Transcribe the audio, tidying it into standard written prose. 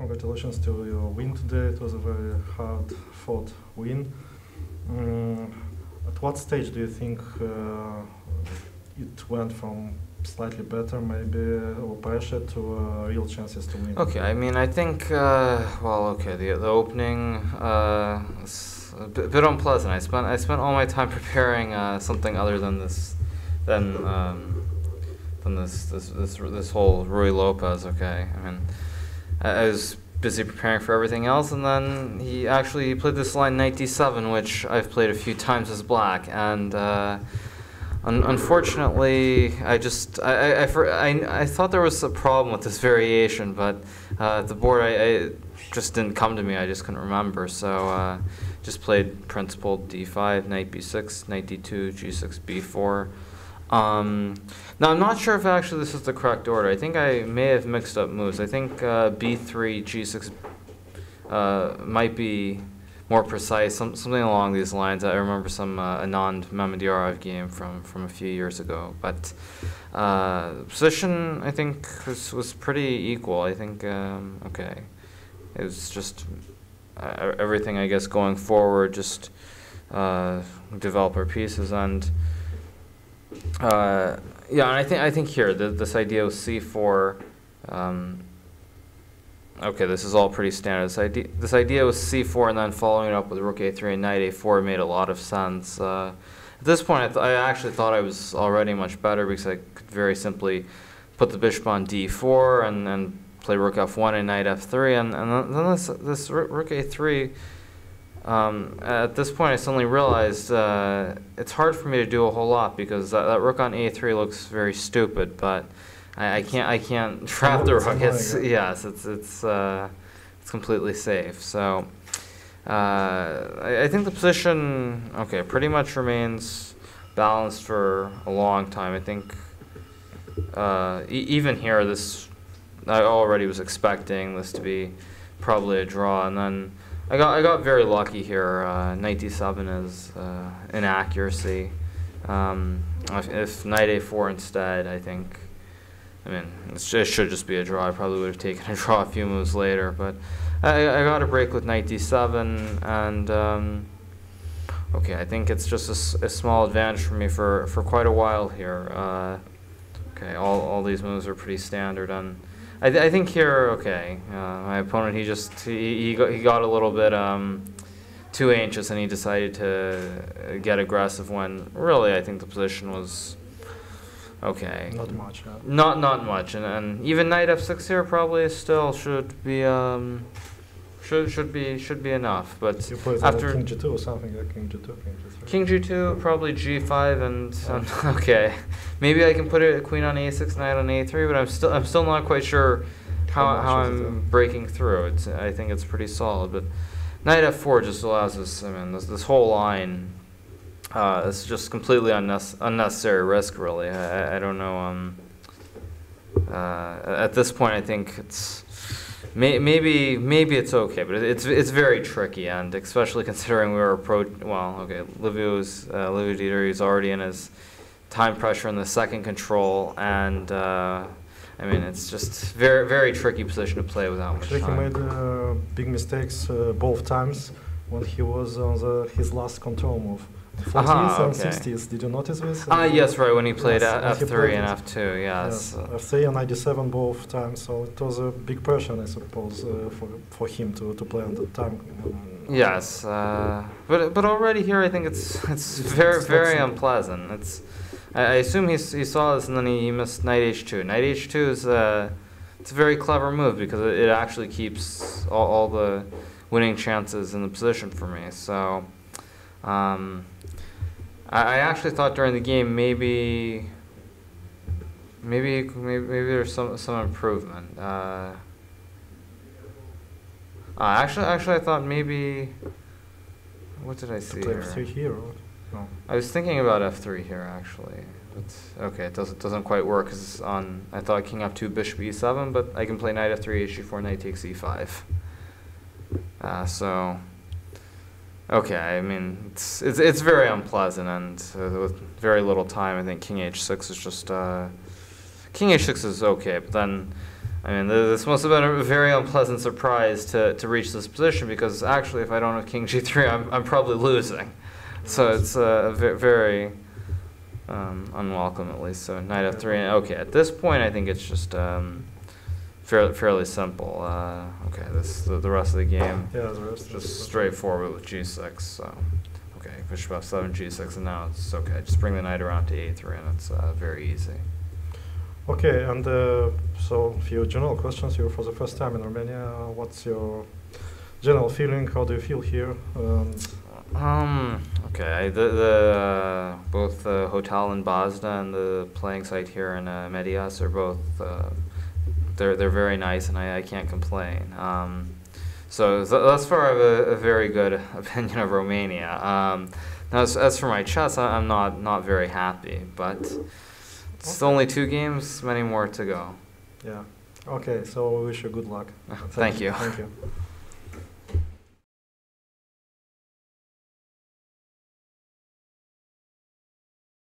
congratulations to your win today. It was a very hard-fought win. At what stage do you think it went from slightly better, maybe, or pressure to real chances to win? Okay, I mean, I think, well, okay, the opening was a bit unpleasant. I spent all my time preparing something other than this whole Rui Lopez. Okay, I mean, I was busy preparing for everything else, and then he played this line knight d7, which I've played a few times as black, and unfortunately, I thought there was a problem with this variation, but the board I just didn't come to me. I just couldn't remember, so just played principled d5, knight b6, knight d2, g6, b4. Now I'm not sure if actually this is the correct order. I think I may have mixed up moves. I think b3, g6 might be more precise, something along these lines. I remember some Anand Mamedyarov game from a few years ago. But the position, I think, was pretty equal. I think, okay, it was just everything, I guess, going forward, just develop our pieces. And yeah, and I think here, this idea of c4, okay, this is all pretty standard. This idea was c4 and then following it up with rook a3 and knight a4 made a lot of sense. At this point, I actually thought I was already much better because I could very simply put the bishop on d4 and then play rook f1 and knight f3, and then this rook a3. At this point, I suddenly realized it's hard for me to do a whole lot because that rook on a3 looks very stupid, but I can't trap the rook. It's completely safe. So I think the position, okay, pretty much remains balanced for a long time. I think even here, I already was expecting this to be probably a draw, and then I got very lucky here. Knight d7 is inaccuracy. If knight a4 instead, I think, I mean, it should just be a draw. I probably would have taken a draw a few moves later, but I got a break with knight d7, and okay, I think it's just a small advantage for me for quite a while here. Okay, all these moves are pretty standard, and I think here, okay, my opponent, he got a little bit too anxious, and he decided to get aggressive when really I think the position was okay. Not much. Yeah. Not much, and even knight f6 here probably still should be should be enough. But you played after king g2 or something like king g2, king g3. King g2, probably g5, and okay, maybe I can put a queen on a6, knight on a3, but I'm still not quite sure how I'm breaking through. I think it's pretty solid, but knight f4 just allows us. I mean, this whole line. It's just completely unnecessary risk, really. I don't know. At this point, I think it's maybe it's okay, but it's very tricky, and especially considering we were liviu-dieter, he's already in his time pressure in the second control, and I mean, it's just very tricky position to play without much time. He made big mistakes both times when he was on his last control move. 40s and 60s. Did you notice this? Yes, right, when he played f3 and f2, yes. f3 and knight7 both times, so it was a big pressure, I suppose, for him to play on the time. Yes, but already here I think it's very unpleasant. I assume he saw this and then he missed knight h2. Knight h2 is it's a very clever move because it actually keeps all the winning chances in the position for me. So I actually thought during the game maybe there's some improvement. Actually I thought maybe, what did I see here? f3 here, or no? I was thinking about f3 here actually, but okay, it doesn't quite work because I thought king f2, bishop e7, but I can play knight f3, h4, knight takes e5. So. Okay, I mean it's very unpleasant, and with very little time, I think king h6 is just king h6 is okay, but then I mean, this must have been a very unpleasant surprise to reach this position, because actually, if I don't have king g3, I'm probably losing. So it's very unwelcome, at least. So knight f3. Okay, at this point, I think it's just fairly simple. Okay, the rest of the game, the rest just straightforward with g6. So okay, bishop f7, g6, and now it's okay. Just bring the knight around to a3, and it's very easy. Okay, and so a few general questions. You're for the first time in Romania. What's your general feeling? How do you feel here? Okay, both the hotel in Bazna and the playing site here in Medias are both they're very nice, and I can't complain. So thus far, I have a very good opinion of Romania. Now, as for my chess, I'm not very happy, but it's only 2 games, many more to go. Yeah. Okay, so we wish you good luck. Thank you. Thank you.